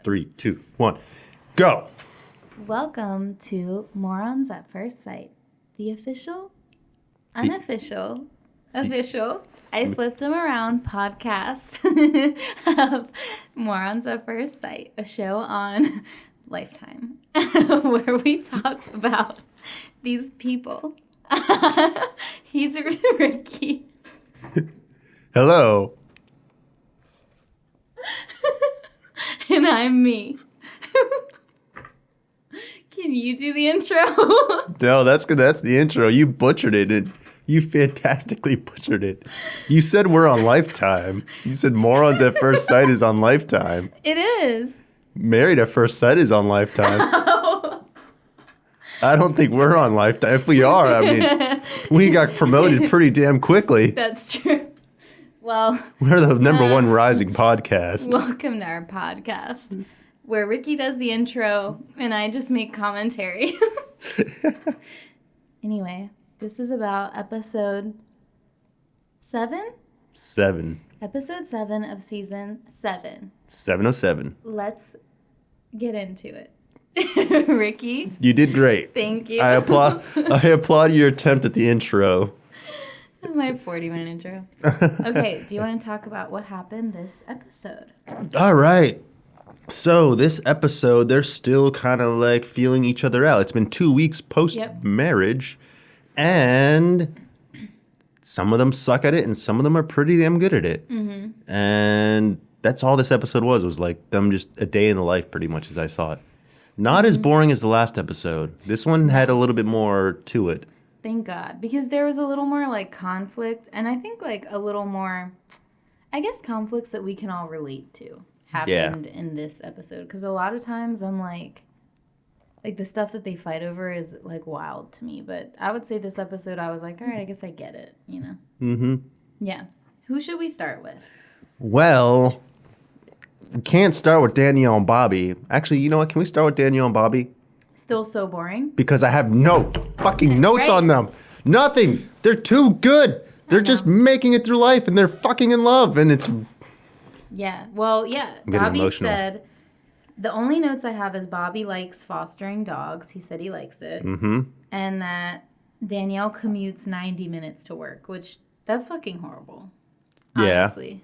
3, 2, 1, go. Welcome to Morons at First Sight, the unofficial, I flipped them around podcast of Morons at First Sight, a show on Lifetime where we talk about these people. He's Ricky. Hello. And I'm me. Can you do the intro? No, that's good. That's the intro. You butchered it. You fantastically butchered it. You said we're on Lifetime. You said Morons at First Sight is on Lifetime. It is. Married at First Sight is on Lifetime. I don't think we're on Lifetime. If we are, I mean, we got promoted pretty damn quickly. That's true. Well, we're the number one rising podcast. Welcome to our podcast, where Ricky does the intro and I just make commentary. Anyway, this is about episode 7? 7. Episode 7 of season 7. 707. Let's get into it. Ricky? You did great. Thank you. I applaud your attempt at the intro. My 40-minute intro. Okay, do you want to talk about what happened this episode? All right. So this episode, they're still kind of like feeling each other out. It's been 2 weeks post-marriage, and some of them suck at it, and some of them are pretty damn good at it. Mm-hmm. And that's all this episode was like them just a day in the life, pretty much, as I saw it. Not as boring as the last episode. This one had a little bit more to it. Thank God, because there was a little more like conflict, and I think like a little more, I guess, conflicts that we can all relate to happened in this episode. Because a lot of times I'm like the stuff that they fight over is like wild to me. But I would say this episode I was like, all right, I guess I get it, you know? Mm-hmm. Yeah. Who should we start with? Well, we can't start with Danielle and Bobby. Actually, you know what? Can we start with Danielle and Bobby? Still so boring? Because I have no fucking notes on them. Nothing. They're too good. They're just making it through life, and they're fucking in love, and it's... Yeah. Well, yeah. Bobby said, the only notes I have is Bobby likes fostering dogs. He said he likes it. Mm-hmm. And that Danielle commutes 90 minutes to work, which, that's fucking horrible. Honestly.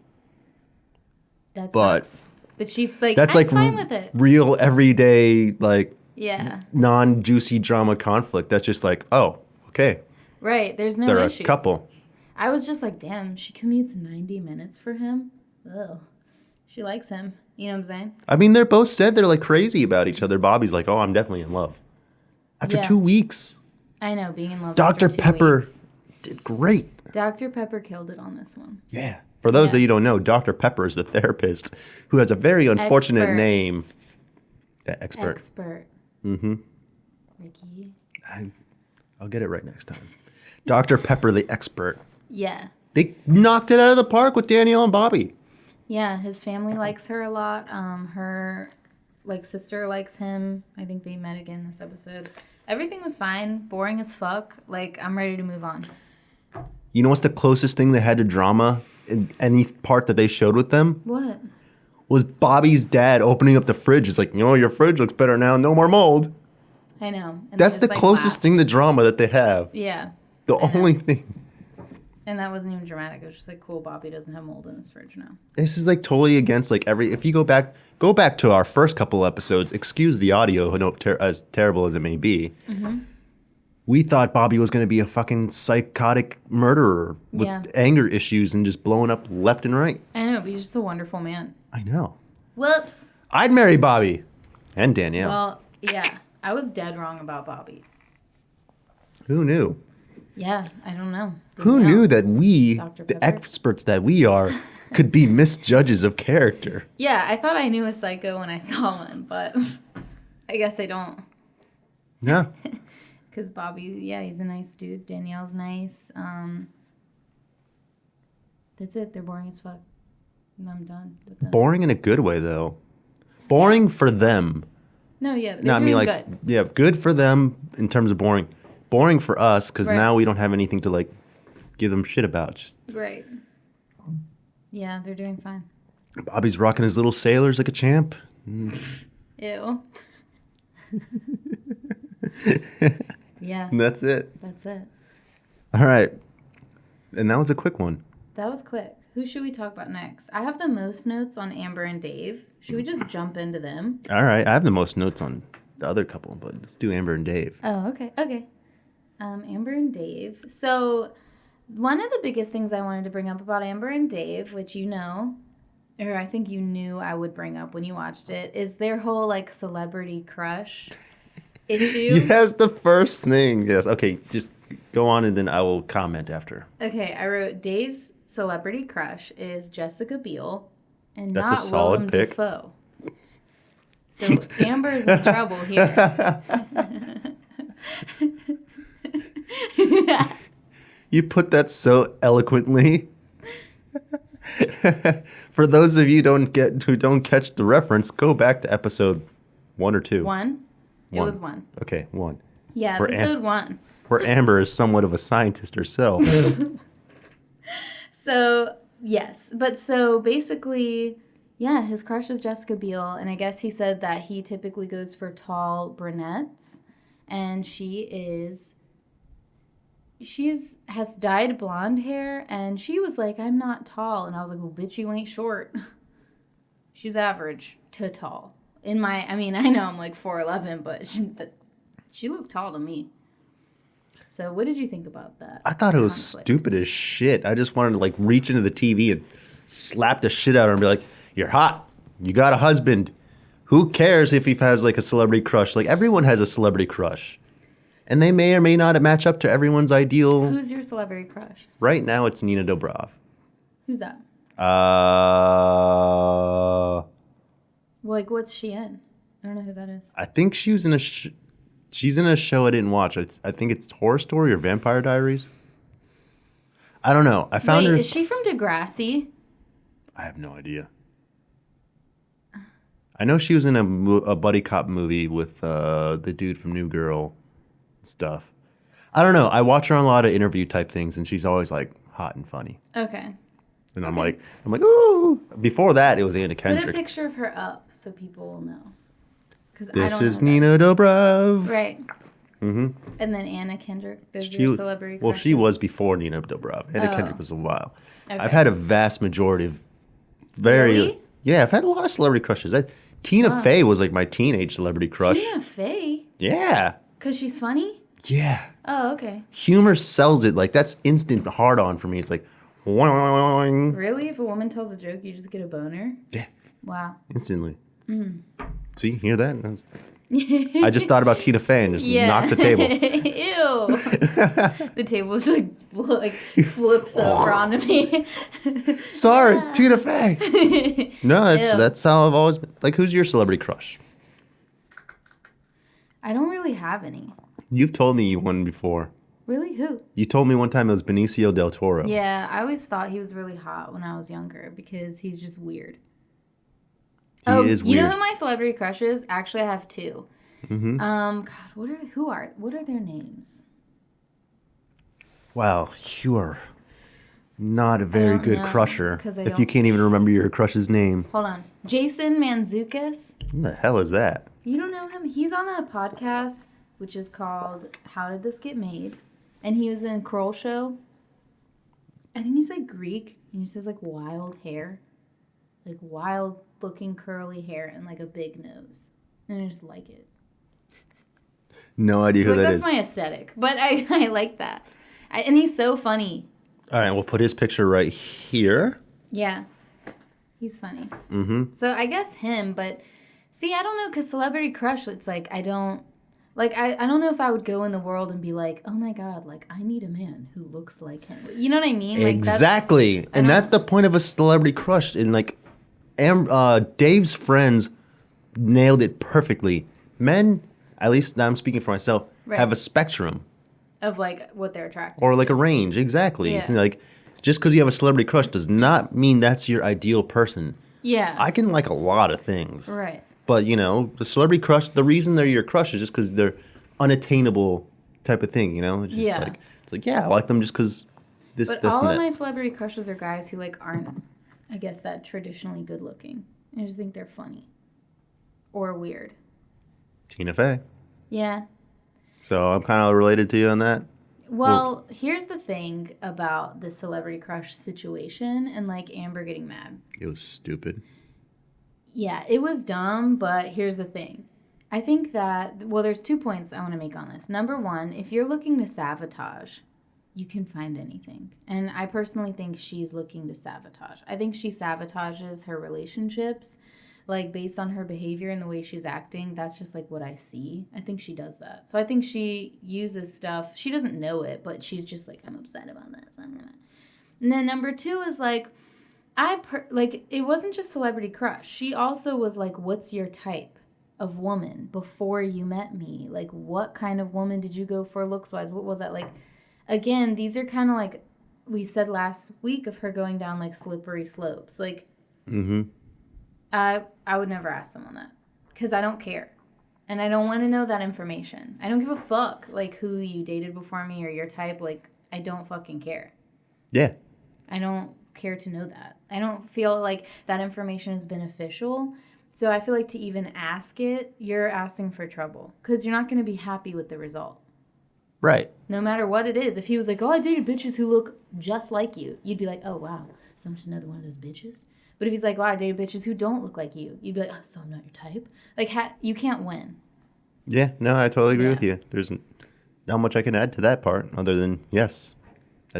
Yeah. That sucks. But she's like, that's I'm like fine with it. Real, everyday, like... Yeah. Non-juicy drama conflict. That's just like, oh, okay. Right. There's no They're issues. a couple. I was just like, damn, she commutes 90 minutes for him? Ugh. She likes him. You know what I'm saying? I mean, they're both said they're like crazy about each other. Bobby's like, oh, I'm definitely in love. After 2 weeks. I know, being in love Dr. after 2 Pepper weeks. did great. Dr. Pepper killed it on this one. Yeah. For those that you don't know, Dr. Pepper is the therapist who has a very unfortunate name. Yeah, expert. Mm-hmm. Ricky. I'll get it right next time. Dr. Pepper, the expert. Yeah. They knocked it out of the park with Danielle and Bobby. Yeah, his family likes her a lot. Her sister likes him. I think they met again this episode. Everything was fine. Boring as fuck. Like, I'm ready to move on. You know what's the closest thing they had to drama in any part that they showed with them? What? Was Bobby's dad opening up the fridge. It's like, your fridge looks better now. No more mold. I know. And that's the closest thing to drama that they have. Yeah. The only thing. And that wasn't even dramatic. It was just like, cool, Bobby doesn't have mold in his fridge now. This is like totally against like if you go back to our first couple episodes, excuse the audio, as terrible as it may be. Mm-hmm. We thought Bobby was going to be a fucking psychotic murderer with anger issues and just blowing up left and right. I know, but he's just a wonderful man. I know. Whoops. I'd marry Bobby. And Danielle. Well, yeah. I was dead wrong about Bobby. Who knew? Yeah, I don't know. Who knew that we, the experts that we are, could be misjudges of character? Yeah, I thought I knew a psycho when I saw one, but I guess I don't. Yeah. Because Bobby, he's a nice dude. Danielle's nice. That's it. They're boring as fuck. I'm done with them. Boring in a good way, though. Boring for them. No, yeah, they're doing good. Yeah, good for them in terms of boring. Boring for us, because now we don't have anything to, like, give them shit about. Right. Yeah, they're doing fine. Bobby's rocking his little sailors like a champ. Ew. Yeah. And that's it. That's it. All right. And that was a quick one. That was quick. Who should we talk about next? I have the most notes on Amber and Dave. Should we just jump into them? All right. I have the most notes on the other couple, but let's do Amber and Dave. Oh, okay. Okay. Amber and Dave. So one of the biggest things I wanted to bring up about Amber and Dave, which you know, or I think you knew I would bring up when you watched it, is their whole like celebrity crush issue. Yes, the first thing. Yes. Okay, just go on and then I will comment after. Okay, I wrote Dave's celebrity crush is Jessica Biel and That's not a solid Willem pick. Dafoe. So Amber's in trouble here. You put that so eloquently. For those of you who don't catch the reference, go back to episode 1 or 2. One? It was 1. Okay, 1. Yeah, Where episode 1. Where Amber is somewhat of a scientist herself. So, yes. But so basically, yeah, his crush is Jessica Biel. And I guess he said that he typically goes for tall brunettes. And she's has dyed blonde hair. And she was like, I'm not tall. And I was like, well, bitch, you ain't short. She's average to tall. I know I'm like 4'11", but she looked tall to me. So what did you think about that? I thought it was stupid as shit. I just wanted to like reach into the TV and slap the shit out of her and be like, you're hot. You got a husband. Who cares if he has like a celebrity crush? Like everyone has a celebrity crush. And they may or may not match up to everyone's ideal. Who's your celebrity crush? Right now it's Nina Dobrev. Who's that? Like, what's she in? I don't know who that is. I think she was in she's in a show I didn't watch. I think it's Horror Story or Vampire Diaries. I don't know. I found her. Is she from Degrassi? I have no idea. I know she was in a buddy cop movie with the dude from New Girl stuff. I don't know. I watch her on a lot of interview type things, and she's always like hot and funny. Okay. And I'm like, ooh. Before that, it was Anna Kendrick. Put a picture of her up so people will know. This is Nina Dobrev. Right. Mm-hmm. And then Anna Kendrick. There's your celebrity crushes. Well, she was before Nina Dobrev. Anna Kendrick was a while. Okay. I've had a vast majority of Really? Yeah, I've had a lot of celebrity crushes. Tina Fey was like my teenage celebrity crush. Tina Fey? Yeah. Because she's funny? Yeah. Oh, okay. Humor sells it. Like, that's instant hard on for me. It's like, wang. Really? If a woman tells a joke, you just get a boner? Yeah. Wow. Instantly. Mm. See, hear that? I just thought about Tina Fey and just knocked the table. Ew. The table just like flips over onto me. Sorry, Tina Fey. No, that's how I've always been. Like, who's your celebrity crush? I don't really have any. You've told me one before. Really? Who? You told me one time it was Benicio del Toro. Yeah, I always thought he was really hot when I was younger because he's just weird. He is weird. You know who my celebrity crush is? Actually, I have two. Mm-hmm. God, what are their names? Wow, you are not a very good crusher if you can't even remember your crush's name. Hold on. Jason Mantzoukas. Who the hell is that? You don't know him? He's on a podcast which is called How Did This Get Made? And he was in Kroll Show. I think he's like Greek. And he just has like wild hair. Like wild looking curly hair and like a big nose. And I just like it. No idea who that is. That's my aesthetic. But I like that. And he's so funny. All right, we'll put his picture right here. Yeah. He's funny. Mm-hmm. So I guess him, but see, I don't know, because celebrity crush, it's like, I don't know if I would go in the world and be like, oh my God, like, I need a man who looks like him. You know what I mean? Like, exactly. And that's the point of a celebrity crush. And like, Dave's friends nailed it perfectly. Men, at least I'm speaking for myself, have a spectrum. Of like what they're attracted or like a range, exactly. Yeah. Like, just because you have a celebrity crush does not mean that's your ideal person. Yeah. I can like a lot of things. Right. But, you know, the celebrity crush, the reason they're your crush is just because they're unattainable type of thing, you know? It's just I like them just because this, but all of my celebrity crushes are guys who like aren't, I guess, that traditionally good looking. I just think they're funny. or weird? Tina Fey. Yeah. So I'm kind of related to you on that. Well, here's the thing about the celebrity crush situation and like Amber getting mad. It was stupid. Yeah, it was dumb, but here's the thing. I think that, well, there's 2 points I want to make on this. Number one, if you're looking to sabotage, you can find anything. And I personally think she's looking to sabotage. I think she sabotages her relationships, like based on her behavior and the way she's acting. That's just like what I see. I think she does that. So I think she uses stuff. She doesn't know it, but she's just like, I'm upset about that. So I'm gonna. And then number two is like, it wasn't just celebrity crush. She also was like, what's your type of woman before you met me? Like, what kind of woman did you go for looks wise? What was that like? Again, these are kind of like we said last week of her going down like slippery slopes. Like, I would never ask someone that because I don't care. And I don't want to know that information. I don't give a fuck like who you dated before me or your type. Like, I don't fucking care. Yeah. I don't care to know that. I don't feel like that information is beneficial. So I feel like to even ask it, you're asking for trouble because you're not going to be happy with the result. Right. No matter what it is. If he was like, oh, I dated bitches who look just like you, you'd be like, oh, wow, so I'm just another one of those bitches. But if he's like, wow, I dated bitches who don't look like you, you'd be like, oh, so I'm not your type. Like, you can't win. Yeah, no, I totally agree with you. There's not much I can add to that part other than, yes.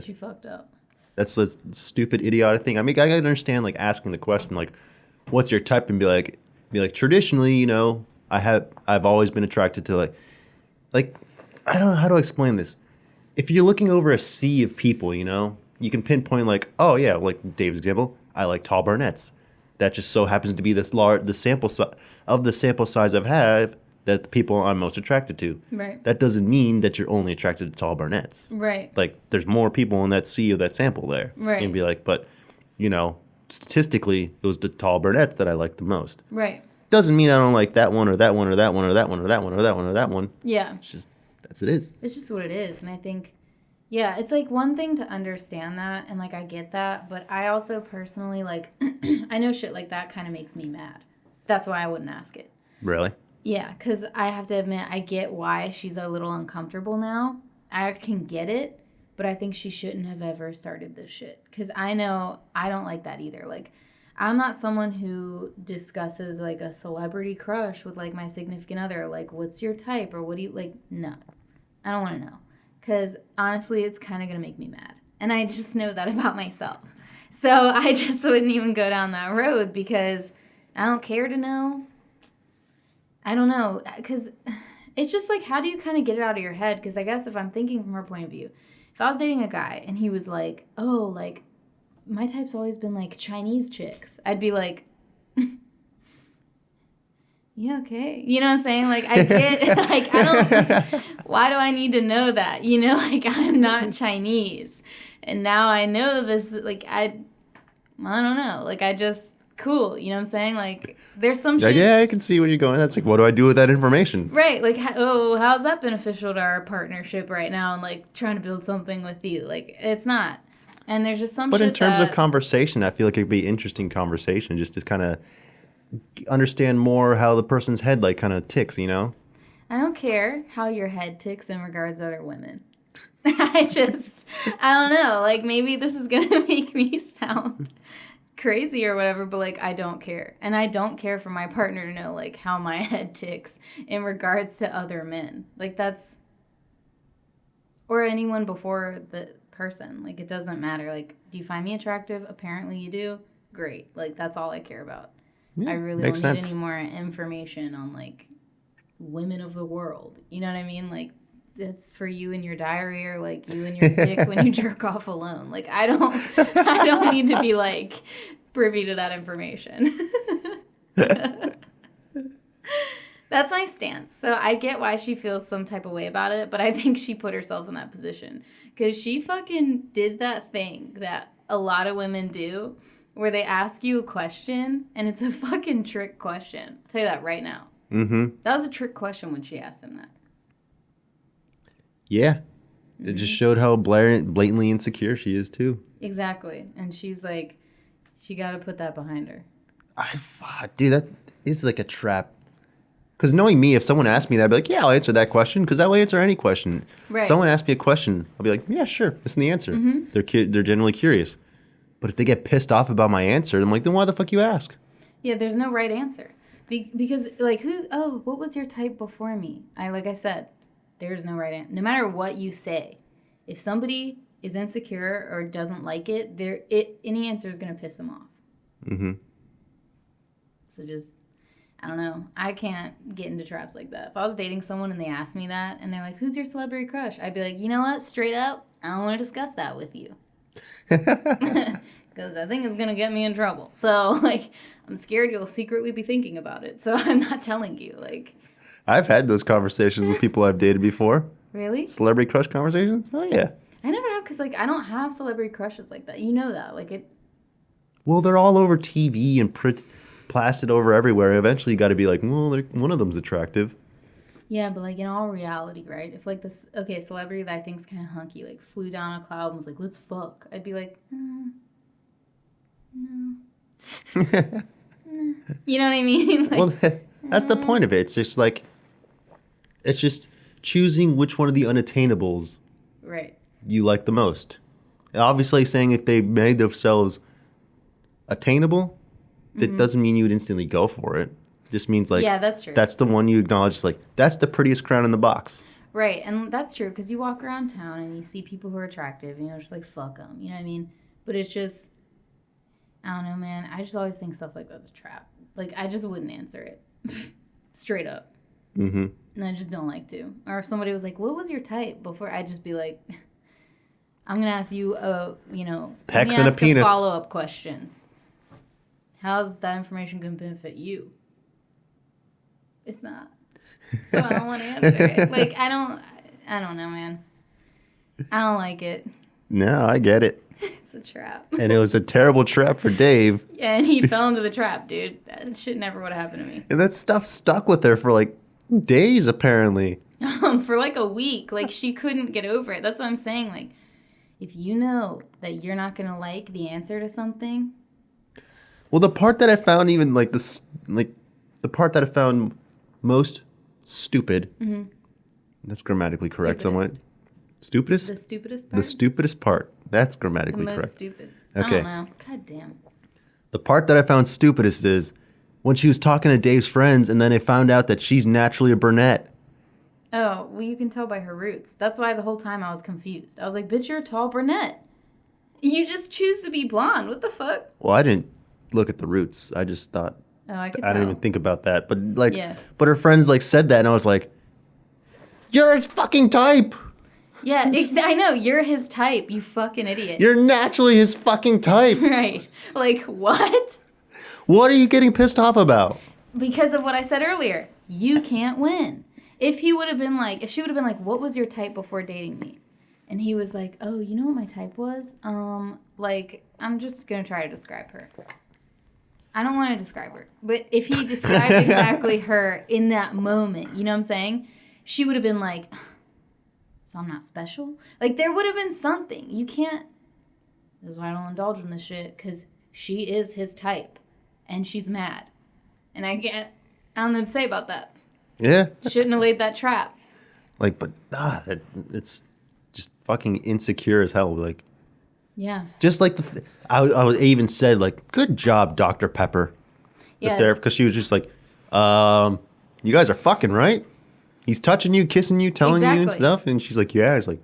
She fucked up. That's a stupid, idiotic thing. I mean, I gotta understand, like, asking the question, like, what's your type? And be like, traditionally, you know, I've always been attracted to, like, I don't know how to explain this. If you're looking over a sea of people, you know, you can pinpoint, like, oh, yeah, like Dave's example, I like tall brunettes. That just so happens to be the sample size I've had that the people I'm most attracted to. Right. That doesn't mean that you're only attracted to tall brunettes. Right. Like, there's more people in that sea of that sample there. Right. And be like, but, you know, statistically, it was the tall brunettes that I liked the most. Right. Doesn't mean I don't like that one or that one or that one or that one or that one or that one or that one. Yeah. It's just, that's it is. It's just what it is. And I think, yeah, it's like one thing to understand that. And like, I get that. But I also personally, like, I know shit like that kind of makes me mad. That's why I wouldn't ask it. Really? Yeah, because I have to admit, I get why she's a little uncomfortable now. I can get it, but I think she shouldn't have ever started this shit. Because I know I don't like that either. Like, I'm not someone who discusses, like, a celebrity crush with, like, my significant other. Like, what's your type? Or what do you, like, no. I don't want to know. Because, honestly, it's kind of going to make me mad. And I just know that about myself. So I just wouldn't even go down that road because I don't care to know. I don't know, because it's just like, how do you kind of get it out of your head? Because I guess if I'm thinking from her point of view, if I was dating a guy and he was like, oh, like, my type's always been, like, Chinese chicks, I'd be like, yeah, okay. You know what I'm saying? Like, I get, like, I don't, why do I need to know that? You know, like, I'm not Chinese. And now I know this, like, I don't know. Like, I just, cool. You know what I'm saying? Like, there's some shit. Yeah, I can see where you're going. That's like, what do I do with that information? Right. Like, how's that beneficial to our partnership right now and, like, trying to build something with you? Like, it's not. And there's just some shit. But in terms of conversation, I feel like it'd be interesting conversation just to kind of understand more how the person's head, like, kind of ticks, you know? I don't care how your head ticks in regards to other women. I don't know. Like, maybe this is going to make me sound crazy or whatever, but like, I don't care. And I don't care for my partner to know like how my head ticks in regards to other men. Like, that's, or anyone before the person. Like, it doesn't matter. Like, do you find me attractive? Apparently you do. Great. Like, that's all I care about. I really don't need any more information on like women of the world. You know what I mean? Like, it's for you in your diary or like you and your dick when you jerk off alone. Like, I don't need to be like privy to that information. That's my stance. So I get why she feels some type of way about it, but I think she put herself in that position because she fucking did that thing that a lot of women do where they ask you a question and it's a fucking trick question. I'll tell you that right now. Mm-hmm. That was a trick question when she asked him that. Yeah. It just showed how blatantly insecure she is, too. Exactly. And she's like, she got to put that behind her. Dude, that is like a trap. Because knowing me, if someone asked me that, I'd be like, yeah, I'll answer that question because I'll answer any question. Right. Someone asked me a question, I'll be like, yeah, sure, listen to the answer. They're generally curious. But if they get pissed off about my answer, I'm like, then why the fuck you ask? Yeah, there's no right answer. Because, like, what was your type before me? Like I said, there's no right answer. No matter what you say, if somebody is insecure or doesn't like it, any answer is going to piss them off. Mm-hmm. So just, I don't know. I can't get into traps like that. If I was dating someone and they asked me that, and they're like, who's your celebrity crush? I'd be like, you know what? Straight up, I don't want to discuss that with you. Because I think it's going to get me in trouble. So, like, I'm scared you'll secretly be thinking about it. So I'm not telling you. Like, I've had those conversations with people I've dated before. Really? Celebrity crush conversations? Oh, yeah. I never have because, like, I don't have celebrity crushes like that. You know that. Like, it. Well, they're all over TV and plastered over everywhere. Eventually, you got to be like, well, one of them's attractive. Yeah, but, like, in all reality, right? If, like, this, celebrity that I think's kind of hunky, like, flew down a cloud and was like, let's fuck. I'd be like, no. You know what I mean? Like, well, that's the point of it. It's just like, it's just choosing which one of the unattainables right. you like the most. Obviously, saying if they made themselves attainable, that doesn't mean you would instantly go for it. It just means like, yeah, that's true. That's the one you acknowledge. Like, that's the prettiest crown in the box. Right, and that's true because you walk around town and you see people who are attractive, and you're just like, fuck them. You know what I mean? But it's just, I don't know, man. I just always think stuff like that's a trap. Like, I just wouldn't answer it. Straight up. Mm-hmm. And I just don't like to. Or if somebody was like, what was your type before? I'd just be like, I'm going to ask you, Pecs and a penis. A follow-up question. How's that information going to benefit you? It's not. So I don't want to answer it. Like, I don't know, man. I don't like it. No, I get it. It's a trap. And it was a terrible trap for Dave. Yeah, and he fell into the trap, dude. That shit never would have happened to me. And that stuff stuck with her for like days, apparently. For like a week. Like, she couldn't get over it. That's what I'm saying. Like, if you know that you're not going to like the answer to something. Well, the part that I found even like this, like the part that I found most stupid. Mm-hmm. That's grammatically correct somewhat. Stupidest? The stupidest part? The stupidest part. That's grammatically correct. The most stupid. Okay. I don't know. God damn. The part that I found stupidest is when she was talking to Dave's friends and then they found out that she's naturally a brunette. Oh, well, you can tell by her roots. That's why the whole time I was confused. I was like, bitch, you're a tall brunette. You just choose to be blonde. What the fuck? Well, I didn't look at the roots. I just thought. Oh, I could I tell. didn't even think about that. But like, But her friends like said that and I was like, you're his fucking type. Yeah, I know. You're his type, you fucking idiot. You're naturally his fucking type. Right. Like, what? What are you getting pissed off about? Because of what I said earlier. You can't win. If she would have been like, what was your type before dating me? And he was like, oh, you know what my type was? Like, I'm just going to try to describe her. I don't want to describe her. But if he described exactly her in that moment, you know what I'm saying? She would have been like, so I'm not special? Like, there would have been something. You can't. This is why I don't indulge in this shit, because she is his type. And she's mad. And I don't know what to say about that. Yeah. Shouldn't have laid that trap. Like, but it's just fucking insecure as hell. Like, yeah. Just like I even said, like, good job, Dr. Pepper. Yeah. Because she was just like, you guys are fucking, right? He's touching you, kissing you, telling you and stuff. And she's like, yeah. It's like,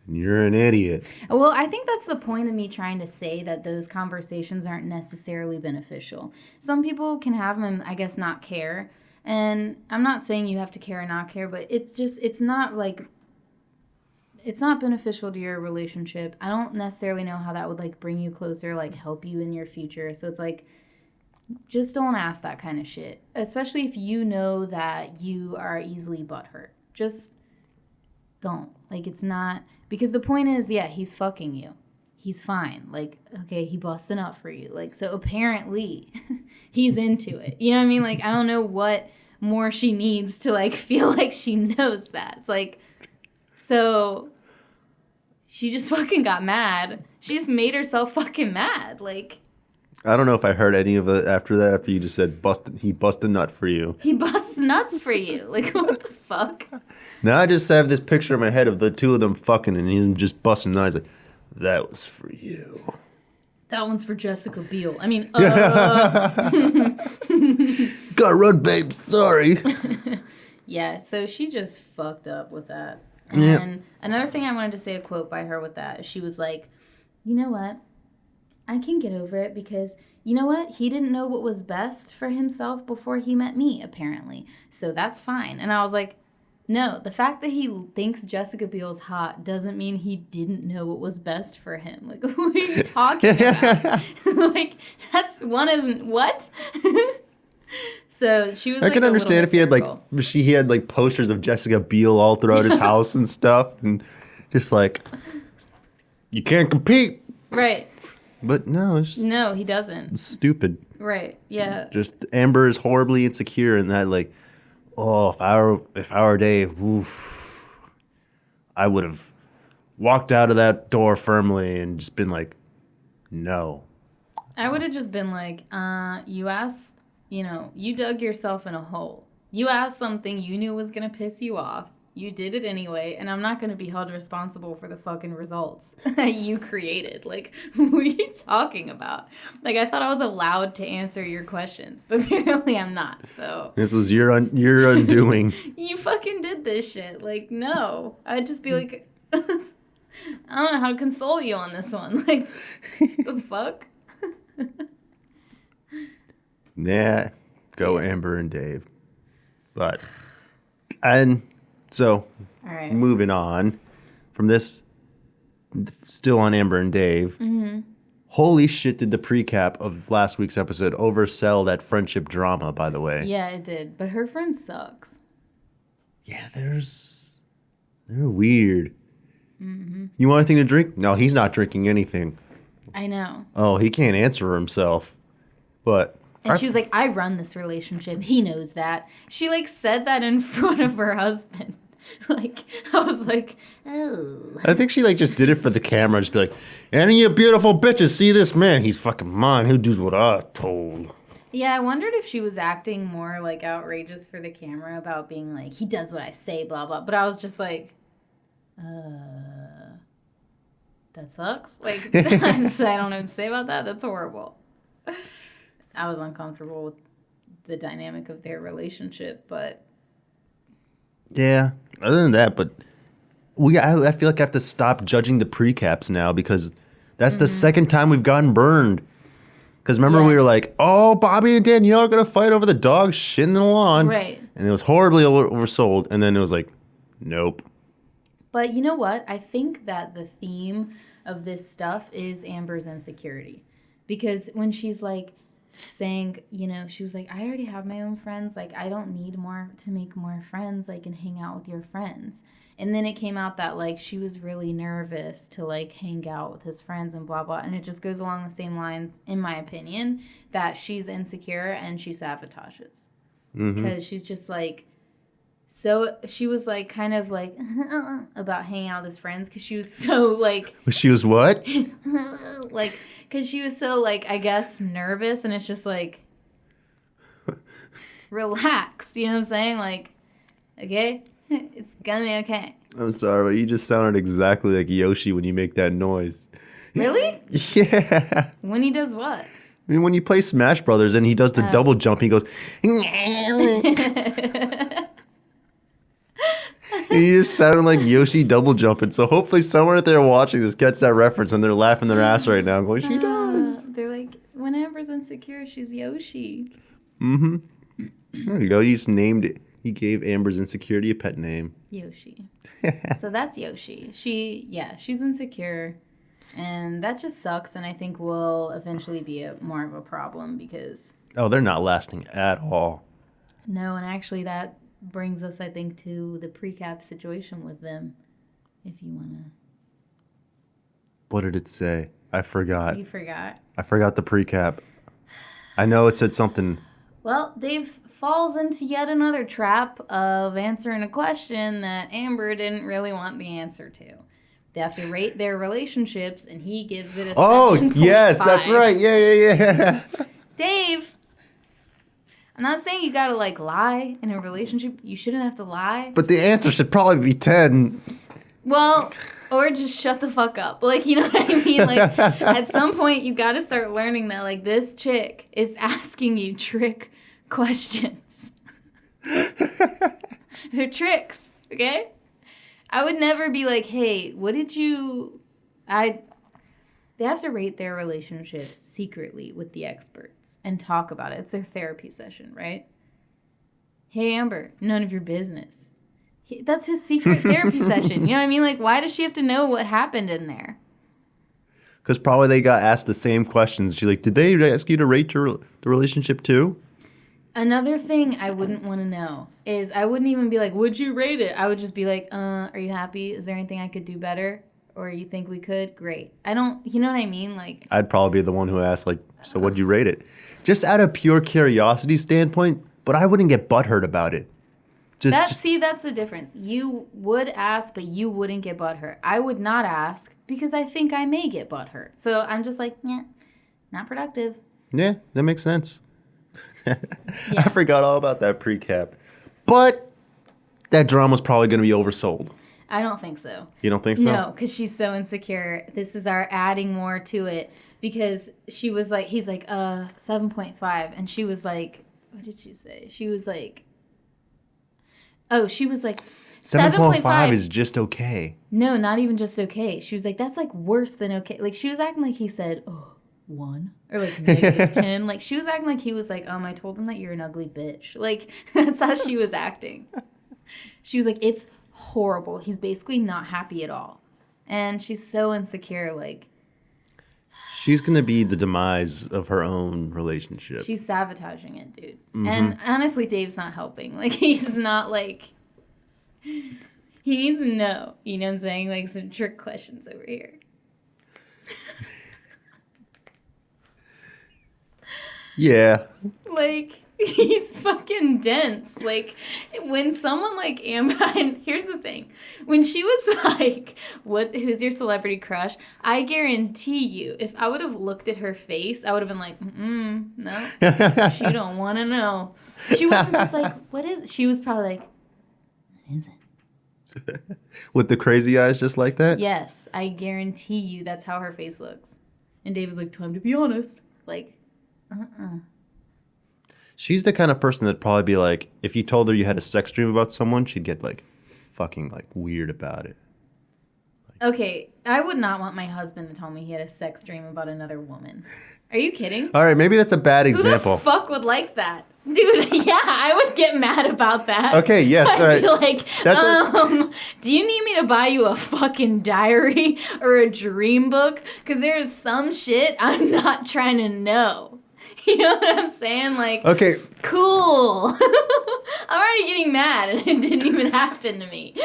you're an idiot. Well, I think that's the point of me trying to say that those conversations aren't necessarily beneficial. Some people can have them and I guess not care. And I'm not saying you have to care or not care, but it's not beneficial to your relationship. I don't necessarily know how that would like bring you closer, like help you in your future. So it's like, just don't ask that kind of shit, especially if you know that you are easily butthurt. Just don't. Like, it's not, because the point is, yeah, he's fucking you. He's fine. Like, okay, he busting up for you. Like, so apparently he's into it. You know what I mean? Like, I don't know what more she needs to like feel like she knows that. It's like, so she just fucking got mad. She just made herself fucking mad. Like, I don't know if I heard any of it after that, after you just said he bust a nut for you. He busts nuts for you. Like, what the fuck? Now I just have this picture in my head of the two of them fucking and he's just busting nuts. Like, that was for you. That one's for Jessica Biel. I mean, Gotta run, babe. Sorry. Yeah, so she just fucked up with that. Yeah. And another thing I wanted to say a quote by her with that. She was like, you know what? I can get over it because, you know what? He didn't know what was best for himself before he met me, apparently. So that's fine. And I was like, no, the fact that he thinks Jessica Biel's hot doesn't mean he didn't know what was best for him. Like, what are you talking about? Like, isn't what? So she was. I can understand if he had like posters of Jessica Biel all throughout his house and stuff, and just like, you can't compete. Right. But no, no, he doesn't. It's stupid. Right. Yeah. Just Amber is horribly insecure in that, like, oh, if I were Dave, oof, I would have walked out of that door firmly and just been like, no. I would have just been like, you asked, you dug yourself in a hole. You asked something you knew was going to piss you off. You did it anyway, and I'm not going to be held responsible for the fucking results that you created. Like, what are you talking about? Like, I thought I was allowed to answer your questions, but apparently I'm not, so. This was your undoing. You fucking did this shit. Like, no. I'd just be like, I don't know how to console you on this one. Like, the fuck? Nah, go Amber and Dave. So, all right. Moving on from this, still on Amber and Dave. Mm-hmm. Holy shit, did the pre-cap of last week's episode oversell that friendship drama, by the way. Yeah, it did. But her friend sucks. Yeah, they're weird. Mm-hmm. You want anything to drink? No, he's not drinking anything. I know. Oh, he can't answer himself. But... And she was like, I run this relationship. He knows that. She, like, said that in front of her husband. Like, I was like, oh. I think she, like, just did it for the camera. Just be like, any of you beautiful bitches see this man? He's fucking mine. He'll do what I told. Yeah, I wondered if she was acting more, like, outrageous for the camera about being like, he does what I say, blah, blah. But I was just like, that sucks. Like, I don't know what to say about that. That's horrible. I was uncomfortable with the dynamic of their relationship, but... Yeah, other than that, but I feel like I have to stop judging the pre-caps now because that's the second time we've gotten burned. Because remember we were like, oh, Bobby and Danielle are going to fight over the dog shit in the lawn. Right. And it was horribly oversold. And then it was like, nope. But you know what? I think that the theme of this stuff is Amber's insecurity. Because when she's like... saying, she was like, I already have my own friends. Like, I don't need to make more friends. I can hang out with your friends. And then it came out that, like, she was really nervous to, like, hang out with his friends and blah, blah. And it just goes along the same lines, in my opinion, that she's insecure and she sabotages. Because she's just, like, so she was, like, kind of, like, about hanging out with his friends because she was so, like... She was what? Like... Because she was so, like, I guess, nervous, and it's just, like, relax. You know what I'm saying? Like, okay, it's gonna be okay. I'm sorry, but you just sounded exactly like Yoshi when you make that noise. Really? Yeah. When he does what? I mean, when you play Smash Brothers and he does the double jump, he goes... You just sounded like Yoshi double jumping. So hopefully someone out there watching this gets that reference and they're laughing their ass right now. Going, she does. They're like, when Amber's insecure, she's Yoshi. Mm-hmm. There you go. You just named it. You gave Amber's insecurity a pet name. Yoshi. So that's Yoshi. She's insecure. And that just sucks. And I think will eventually be more of a problem because... Oh, they're not lasting at all. No, and actually that... brings us, I think, to the pre-cap situation with them, if you want to. What did it say? I forgot. You forgot? I forgot the pre-cap. I know it said something. Well, Dave falls into yet another trap of answering a question that Amber didn't really want the answer to. They have to rate their relationships, and he gives it a 7.5. Oh, yes, that's right. Yeah. Dave, I'm not saying you gotta, like, lie in a relationship. You shouldn't have to lie. But the answer should probably be 10. Well, or just shut the fuck up. Like, you know what I mean? Like, at some point, you gotta start learning that, like, this chick is asking you trick questions. They're tricks, okay? I would never be like, hey, what did you... They have to rate their relationships secretly with the experts and talk about it. It's their therapy session, right? Hey, Amber, none of your business. That's his secret therapy session. You know what I mean? Like, why does she have to know what happened in there? Because probably they got asked the same questions. She's like, did they ask you to rate the relationship too? Another thing I wouldn't want to know is I wouldn't even be like, would you rate it? I would just be like, are you happy? Is there anything I could do better? Or you think we could? Great. I don't, you know what I mean? Like, I'd probably be the one who asked, like, so what'd you rate it? Just out of pure curiosity standpoint, but I wouldn't get butthurt about it. See, that's the difference. You would ask, but you wouldn't get butthurt. I would not ask because I think I may get butthurt. So I'm just like, yeah, not productive. Yeah, that makes sense. I forgot all about that pre-cap. But that drama's probably going to be oversold. I don't think so. You don't think so? No, because she's so insecure. This is our adding more to it. Because she was like, he's like, 7.5. And she was like, what did she say? She was like, 7.5 is just okay. No, not even just okay. She was like, that's like worse than okay. Like, she was acting like he said, 1 or like -10. Like, she was acting like he was like, I told him that you're an ugly bitch. Like, that's how she was acting. She was like, it's horrible. He's basically not happy at all. And she's so insecure. Like, she's going to be the demise of her own relationship. She's sabotaging it, dude. Mm-hmm. And honestly, Dave's not helping. Like, he's not like, he needs to know. You know what I'm saying? Like, some trick questions over here. Yeah. Like, he's fucking dense. Like, when someone like Amber, and here's the thing. When she was like, who's your celebrity crush? I guarantee you, if I would have looked at her face, I would have been like, no, she don't want to know. She wasn't just like, what is it? She was probably like, what is it? With the crazy eyes just like that? Yes, I guarantee you that's how her face looks. And Dave was like, time to be honest. Like, She's the kind of person that'd probably be like, if you told her you had a sex dream about someone, she'd get like fucking like weird about it. Okay, I would not want my husband to tell me he had a sex dream about another woman. Are you kidding? All right, maybe that's a bad example. Who the fuck would like that? Dude, yeah, I would get mad about that. Okay, yes, all right. I'd be like, do you need me to buy you a fucking diary or a dream book? Because there's some shit I'm not trying to know. You know what I'm saying? Like, okay, cool. I'm already getting mad and it didn't even happen to me.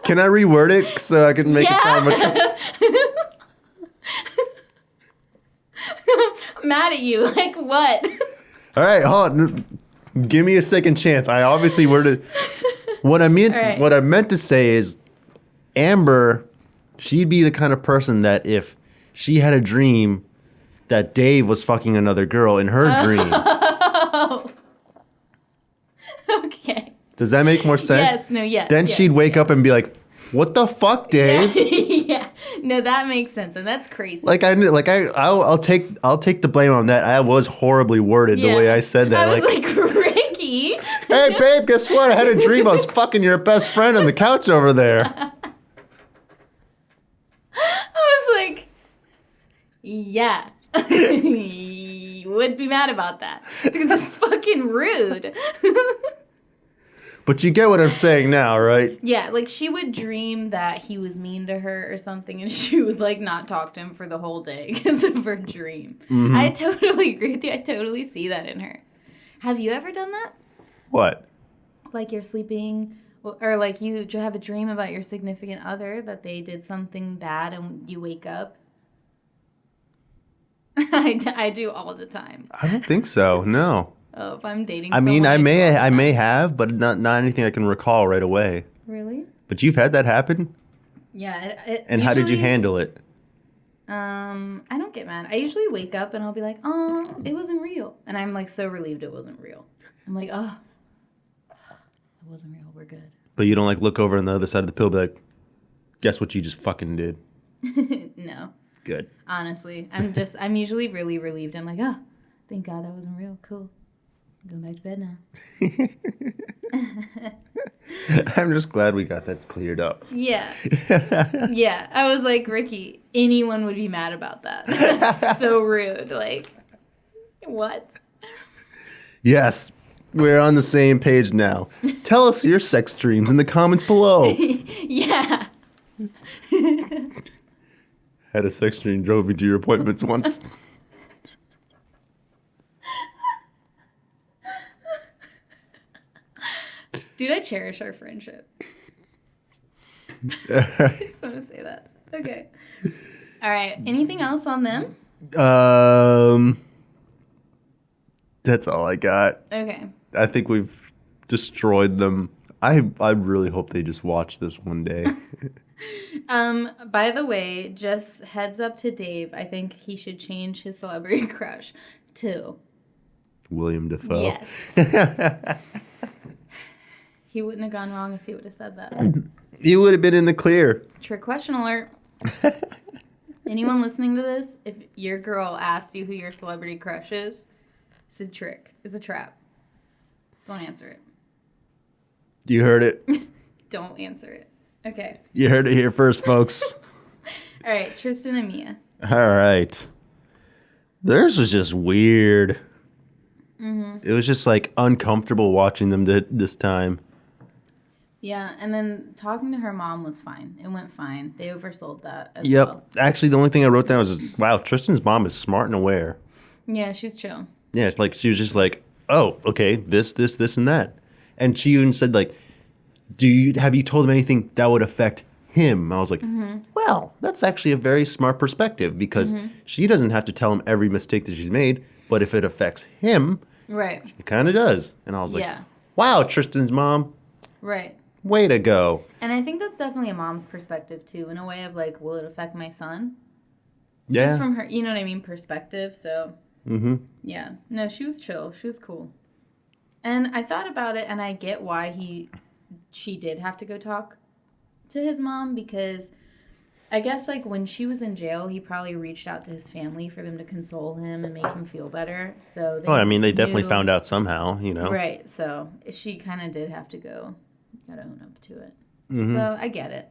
Can I reword it so I can make it sound much... I'm mad at you. Like, what? All right, hold on. Give me a second chance. I obviously worded... What I meant to say is, Amber, she'd be the kind of person that if she had a dream that Dave was fucking another girl in her dream. Okay. Does that make more sense? Yes, no, yes. Then she'd wake up and be like, what the fuck, Dave? Yeah. No, that makes sense, and that's crazy. I'll take the blame on that. I was horribly worded the way I said that. I was like Ricky. Hey, babe, guess what? I had a dream I was fucking your best friend on the couch over there. I was like, yeah. You would be mad about that because it's fucking rude. But you get what I'm saying now, right? Yeah, like she would dream that he was mean to her or something, and she would like not talk to him for the whole day because of her dream. Mm-hmm. I totally agree with you. I totally see that in her. Have you ever done that? What? Like you're sleeping, or like you have a dream about your significant other that they did something bad, and you wake up. I do all the time. I don't think so. No. Oh, if I'm dating. I mean, I may have, but not anything I can recall right away. Really? But you've had that happen? Yeah. And how did you handle it? I don't get mad. I usually wake up and I'll be like, oh, it wasn't real. And I'm like so relieved it wasn't real. I'm like, oh, it wasn't real. We're good. But you don't like look over on the other side of the pill and be like, guess what you just fucking did? No. Good. Honestly, I'm usually really relieved. I'm like, oh, thank God that wasn't real. Cool. I'm going back to bed now. I'm just glad we got that cleared up. Yeah. Yeah. I was like, Ricky, anyone would be mad about that. That's so rude. Like, what? Yes. We're on the same page now. Tell us your sex dreams in the comments below. Yeah. Had a sex dream, drove me to your appointments once. Dude, I cherish our friendship. All right. I just want to say that. Okay. All right. Anything else on them? That's all I got. Okay. I think we've destroyed them. I really hope they just watch this one day. By the way, just heads up to Dave. I think he should change his celebrity crush to William Dafoe. Yes. He wouldn't have gone wrong if he would have said that. You would have been in the clear. Trick question alert. Anyone listening to this, if your girl asks you who your celebrity crush is, it's a trick. It's a trap. Don't answer it. You heard it. Don't answer it. Okay. You heard it here first, folks. All right, Tristan and Mia. All right. Theirs was just weird. Mm-hmm. It was just like uncomfortable watching them this time. Yeah, and then talking to her mom was fine. It went fine. They oversold that as Yep. well. Actually, the only thing I wrote down was, wow, Tristan's mom is smart and aware. Yeah, she's chill. Yeah, it's like she was just like, oh, okay, this, and that. And she even said, like, have you told him anything that would affect him? I was like, well, that's actually a very smart perspective because she doesn't have to tell him every mistake that she's made, but if it affects him, Right. it kind of does. And I was like, Yeah. wow, Tristan's mom, Right. way to go. And I think that's definitely a mom's perspective, too, in a way of, like, will it affect my son? Yeah. Just from her, you know what I mean, perspective. So, yeah. No, she was chill. She was cool. And I thought about it, and I get why she did have to go talk to his mom, because I guess, like, when she was in jail, he probably reached out to his family for them to console him and make him feel better. So they definitely found out somehow, you know. Right. So she kind of did have to go. Gotta own up to it. So I get it.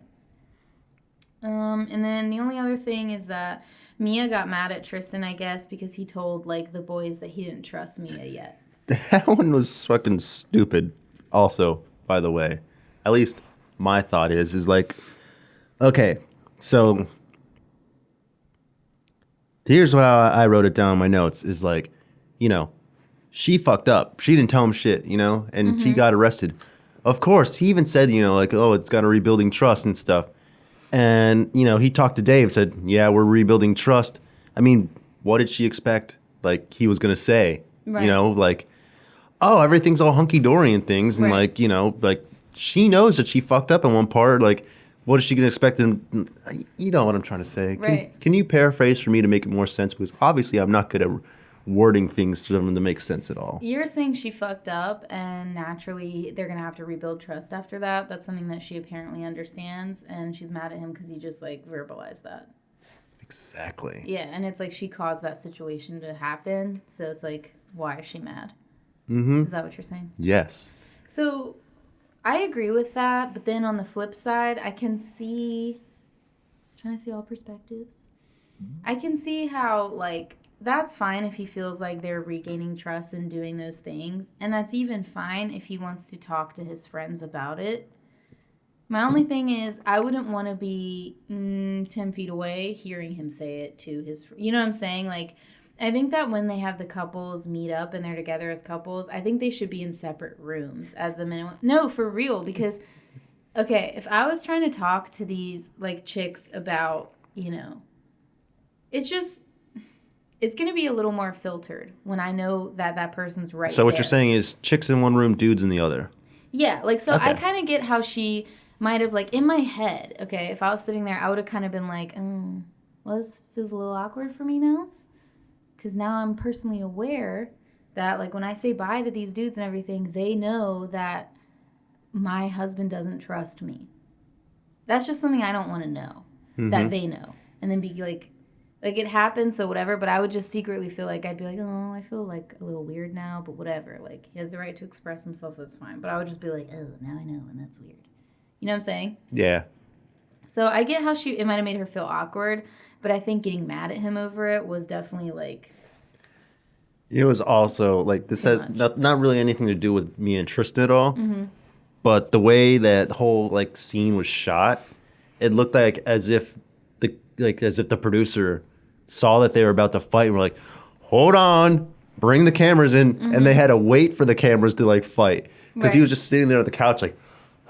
And then the only other thing is that Mia got mad at Tristan, I guess, because he told, like, the boys that he didn't trust Mia yet. That one was fucking stupid. Also, by the way, at least my thought is like, okay, so here's how I wrote it down in my notes is like, you know, she fucked up. She didn't tell him shit, you know, and she got arrested. Of course, he even said, you know, like, oh, it's got a rebuilding trust and stuff. And, you know, he talked to Dave, said, yeah, we're rebuilding trust. I mean, what did she expect? Like, he was going to say, you know, like, oh, everything's all hunky-dory and things. And, like, you know, like, she knows that she fucked up in one part. Like, what is she going to expect? You know what I'm trying to say. Can you paraphrase for me to make it more sense? Because obviously I'm not good at wording things to them to make sense at all. You're saying she fucked up, and naturally they're going to have to rebuild trust after that. That's something that she apparently understands, and she's mad at him because he just, like, verbalized that. Exactly. Yeah, and it's like she caused that situation to happen, so it's like, why is she mad? Is that what you're saying? Yes. So I agree with that, but then on the flip side, I can see, trying to see all perspectives, I can see how, like, that's fine if he feels like they're regaining trust and doing those things. And that's even fine if he wants to talk to his friends about it. My only thing is, I wouldn't want to be 10 feet away hearing him say it to his... You know what I'm saying? Like, I think that when they have the couples meet up and they're together as couples, I think they should be in separate rooms as the minimum. No, for real. Because, okay, if I was trying to talk to these, like, chicks about, you know... It's just... It's going to be a little more filtered when I know that that person's right So what there. you're saying is chicks in one room, dudes in the other. Yeah, like, so okay. I kind of get how she might have, like, in my head, okay, if I was sitting there, I would have kind of been like, well, this feels a little awkward for me now. Because now I'm personally aware that, like, when I say bye to these dudes and everything, they know that my husband doesn't trust me. That's just something I don't want to know, that they know. And then be like it happened, so whatever, but I would just secretly feel like, I'd be like, oh, I feel like a little weird now, but whatever. Like, he has the right to express himself, that's fine. But I would just be like, oh, now I know, and that's weird. You know what I'm saying? Yeah. So I get how it might have made her feel awkward, but I think getting mad at him over it was definitely, like... It was also, like, this has not really anything to do with me and Tristan at all, but the way that whole, like, scene was shot, it looked like as if the producer saw that they were about to fight and were like, hold on, bring the cameras in, and they had to wait for the cameras to, like, fight. Because he was just sitting there on the couch like,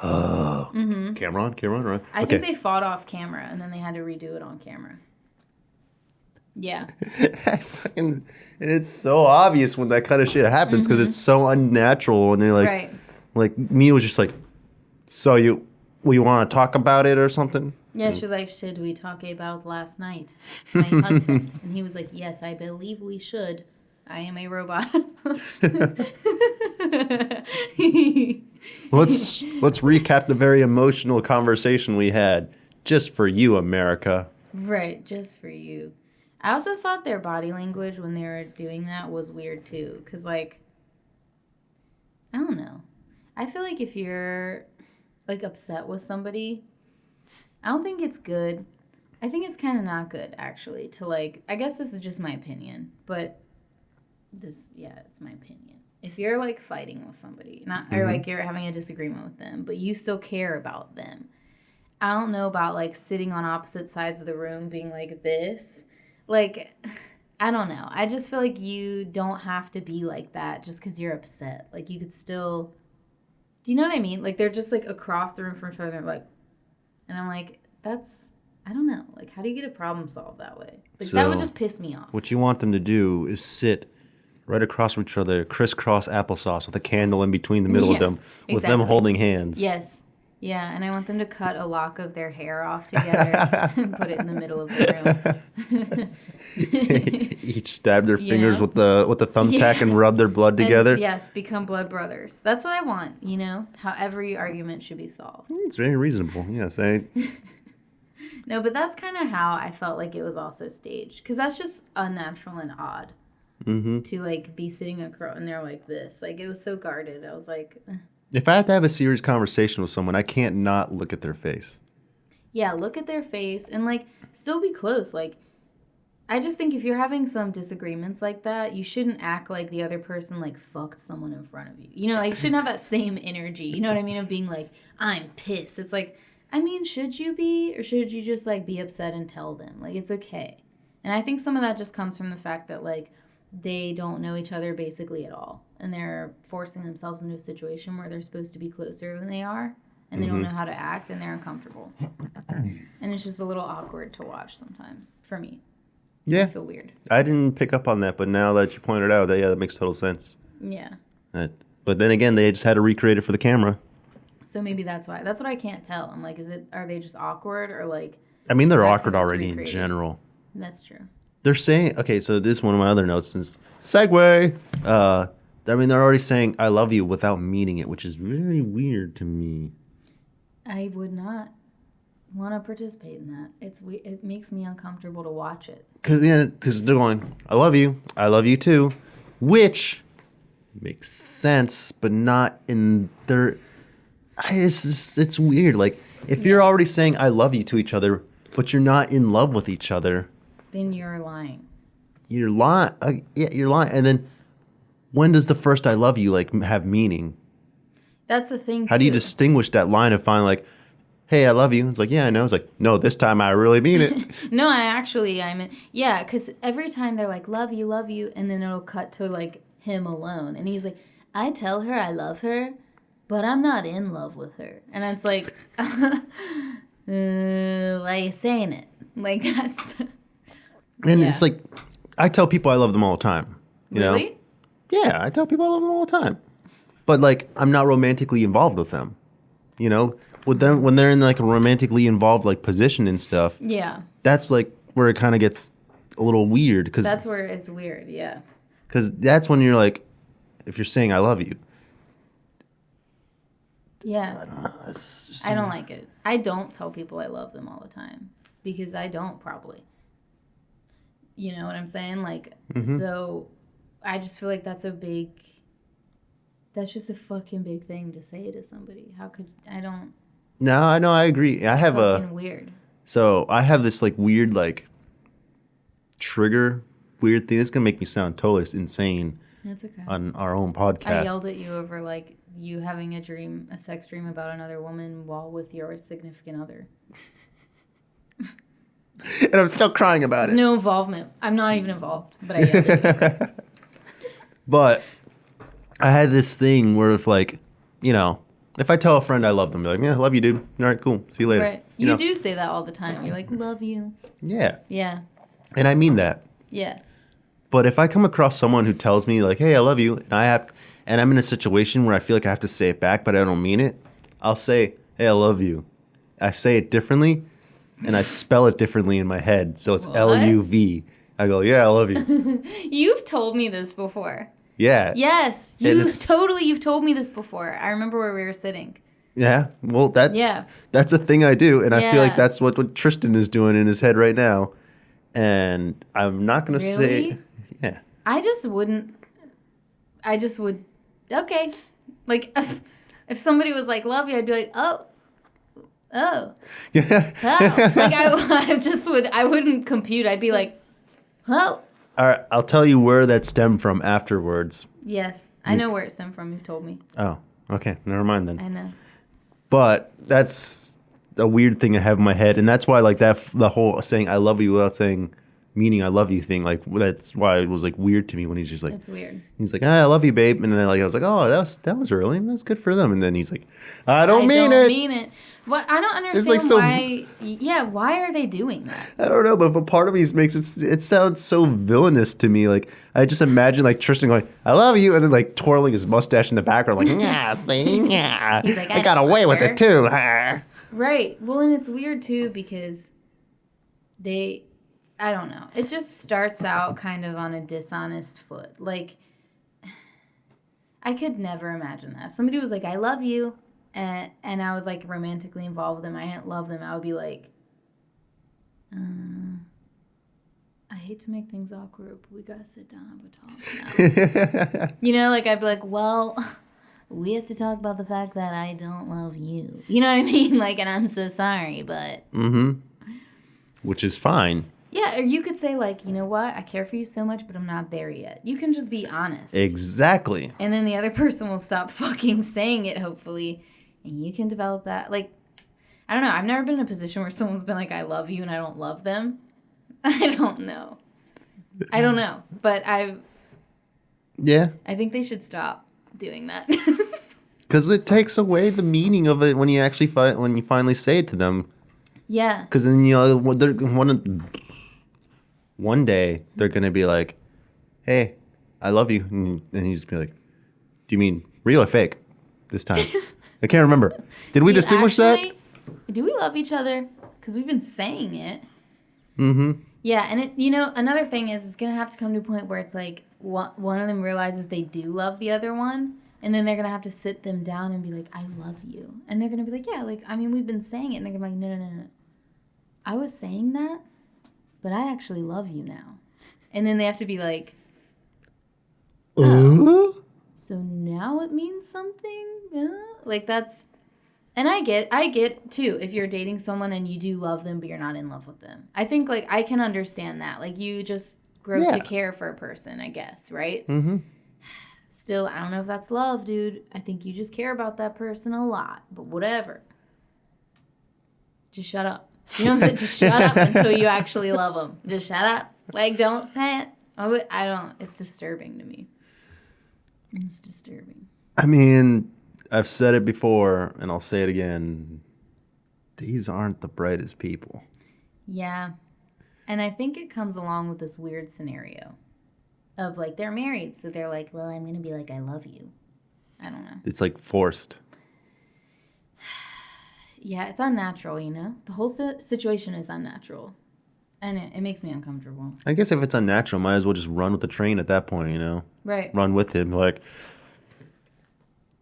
oh, camera on, right? I think they fought off camera, and then they had to redo it on camera. Yeah. And it's so obvious when that kind of shit happens because it's so unnatural. And they're like, like, Mia was just like, so you want to talk about it or something? Yeah, she's like, should we talk about last night? My husband. And he was like, yes, I believe we should. I am a robot. Let's recap the very emotional conversation we had just for you, America. Right, just for you. I also thought their body language when they were doing that was weird too. Because, like, I don't know. I feel like if you're, like, upset with somebody, I don't think it's good. I think it's kind of not good, actually, to, like, I guess this is just my opinion, but it's my opinion. If you're, like, fighting with somebody, or, like, you're having a disagreement with them, but you still care about them, I don't know about, like, sitting on opposite sides of the room being like this. Like, I don't know. I just feel like you don't have to be like that just because you're upset. Like, you could still... Do you know what I mean? Like, they're just, like, across the room from each other. They're like... And I'm like, that's... I don't know. Like, how do you get a problem solved that way? Like, so that would just piss me off. What you want them to do is sit right across from each other, crisscross applesauce with a candle in between the middle of them, with them holding hands. Yes. Yeah, and I want them to cut a lock of their hair off together and put it in the middle of the room. Each stab their fingers with the thumbtack and rub their blood together. And, yes, become blood brothers. That's what I want, you know? How every argument should be solved. It's very reasonable, yes. No, but that's kind of how I felt like it was also staged. Because that's just unnatural and odd. To, like, be sitting across and they're like this. Like, it was so guarded. I was like... If I have to have a serious conversation with someone, I can't not look at their face. Yeah, look at their face and, like, still be close. Like, I just think if you're having some disagreements like that, you shouldn't act like the other person, like, fucked someone in front of you. You know, like, you shouldn't have that same energy. You know what I mean? Of being like, I'm pissed. It's like, I mean, should you be? Or should you just, like, be upset and tell them? Like, it's okay. And I think some of that just comes from the fact that, like, they don't know each other basically at all. And they're forcing themselves into a situation where they're supposed to be closer than they are. And they don't know how to act, and they're uncomfortable. And it's just a little awkward to watch sometimes, for me. Yeah. I feel weird. I didn't pick up on that, but now that you pointed out, that makes total sense. Yeah. But then again, they just had to recreate it for the camera. So maybe that's why. That's what I can't tell. I'm like, are they just awkward, or like... I mean, they're awkward already in general. That's true. They're saying, okay, so this is one of my other notes, is segue. I mean, they're already saying I love you without meaning it, which is very weird to me. I would not want to participate in that. It makes me uncomfortable to watch it. Because they're going, I love you too, which makes sense, but not in their... It's weird. Like, if you're already saying I love you to each other, but you're not in love with each other... Then you're lying. You're lying. You're lying. And then when does the first I love you, like, have meaning? That's the thing, too. How do you distinguish that line of finally, like, hey, I love you? It's like, yeah, I know. It's like, no, this time I really mean it. No, yeah, because every time they're like, love you, and then it'll cut to, like, him alone. And he's like, I tell her I love her, but I'm not in love with her. And it's like, why are you saying it? Like, that's... And it's like, I tell people I love them all the time. You really? know? Yeah, I tell people I love them all the time. But, like, I'm not romantically involved with them. You know? with them when they're in like a romantically involved like position and stuff. Yeah. That's like where it kind of gets a little weird. That's where it's weird, yeah. Because that's when you're like, if you're saying I love you. Yeah. I don't like it. I don't tell people I love them all the time because I don't probably. You know what I'm saying? Like, so I just feel like that's just a fucking big thing to say to somebody. No, I know, I agree. I have fucking weird. So I have this like weird like trigger weird thing. This is gonna make me sound totally insane. That's okay. On our own podcast. I yelled at you over like you having a sex dream about another woman while with your significant other. And I'm still crying about There's no involvement. I'm not even involved, but I yelled at you. But I had this thing where if like, you know, if I tell a friend I love them, they're like, yeah, I love you, dude. All right, cool. See you later. Right. You do say that all the time. You're like, love you. Yeah. Yeah. And I mean that. Yeah. But if I come across someone who tells me like, hey, I love you, and I'm in a situation where I feel like I have to say it back, but I don't mean it, I'll say, hey, I love you. I say it differently, and I spell it differently in my head. So it's L-U-V. I go, yeah, I love you. You've told me this before. Yeah. Yes. You've told me this before. I remember where we were sitting. Yeah. Well, that's a thing I do, and I feel like that's what Tristan is doing in his head right now. And I'm not going to say... Yeah. I just would... Okay. Like, if somebody was like, love you, I'd be like, oh. Yeah. Oh. Like, I wouldn't compute. I'd be like, oh. All right. I'll tell you where that stemmed from afterwards. Yes. I know where it stemmed from. You've told me. Oh. Okay. Never mind then. I know. But that's a weird thing I have in my head. And that's why, like, the whole saying I love you without saying... meaning I love you thing, like that's why it was like weird to me when he's just like, it's weird. He's like, I love you, babe, and then I was like, oh, that was early, that's good for them, and then he's like, I don't mean it. What I don't understand why. Yeah, why are they doing that? I don't know, but a part of me makes it sounds so villainous to me. Like I just imagine like Tristan going, I love you, and then like twirling his mustache in the background, like yeah, see, yeah, he's like, I got away with it too. Right. Well, and it's weird too because I don't know. It just starts out kind of on a dishonest foot. Like, I could never imagine that. If somebody was like, I love you, and I was, like, romantically involved with them, I didn't love them, I would be like, I hate to make things awkward, but we gotta sit down and talk now. You know, like, I'd be like, well, we have to talk about the fact that I don't love you. You know what I mean? Like, and I'm so sorry, but... Mm-hmm. Which is fine. Yeah, or you could say, like, you know what? I care for you so much, but I'm not there yet. You can just be honest. Exactly. And then the other person will stop fucking saying it, hopefully. And you can develop that. Like, I don't know. I've never been in a position where someone's been like, I love you, and I don't love them. I don't know. But Yeah. I think they should stop doing that. Because it takes away the meaning of it when you actually when you finally say it to them. Yeah. Because then, you know, one day they're going to be like, hey, I love you. And you just be like, do you mean real or fake this time? I can't remember. Did we distinguish that? Do we love each other? Because we've been saying it. Mm-hmm. Yeah, and another thing is it's going to have to come to a point where it's like one of them realizes they do love the other one. And then they're going to have to sit them down and be like, I love you. And they're going to be like, yeah, like, I mean, we've been saying it. And they're going to be like, no. I was saying that, but I actually love you now. And then they have to be like, oh, so now it means something? Like that's, and I get too, if you're dating someone and you do love them, but you're not in love with them. I think like I can understand that. Like you just grow to care for a person, I guess, right? Mm-hmm. Still, I don't know if that's love, dude. I think you just care about that person a lot, but whatever. Just shut up. You know what I'm saying? Just shut up until you actually love them. Just shut up. Like, don't say it. I don't. It's disturbing to me. It's disturbing. I mean, I've said it before, and I'll say it again. These aren't the brightest people. Yeah. And I think it comes along with this weird scenario of, like, they're married, so they're like, well, I'm going to be like, I love you. I don't know. It's, like, forced. Yeah, it's unnatural, you know? The whole situation is unnatural. And it makes me uncomfortable. I guess if it's unnatural, might as well just run with the train at that point, you know? Right. Run with him. Like,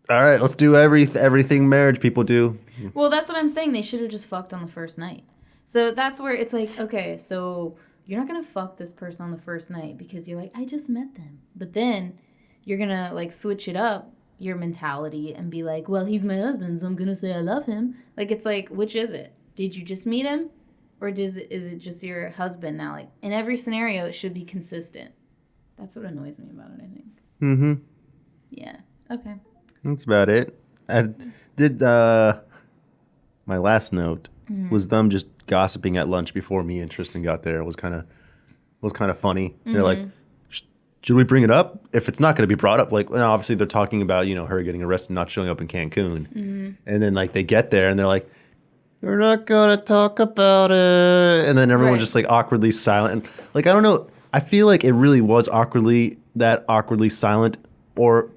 all right, let's do everything marriage people do. Well, that's what I'm saying. They should have just fucked on the first night. So that's where it's like, okay, so you're not going to fuck this person on the first night because you're like, I just met them. But then you're going to like switch it up, your mentality, and be like, well, he's my husband, so I'm going to say I love him. Like, it's like, which is it? Did you just meet him? Or is it just your husband now? Like, in every scenario, it should be consistent. That's what annoys me about it, I think. Mm-hmm. Yeah. Okay. That's about it. I did, my last note was them just gossiping at lunch before me and Tristan got there. It was kind of funny. They're like, should we bring it up? If it's not going to be brought up, like, well, obviously they're talking about, you know, her getting arrested, not showing up in Cancun. And then, like, they get there and they're like, we're not going to talk about it. And then everyone's just, like, awkwardly silent. And, like, I don't know. I feel like it really was awkwardly silent, or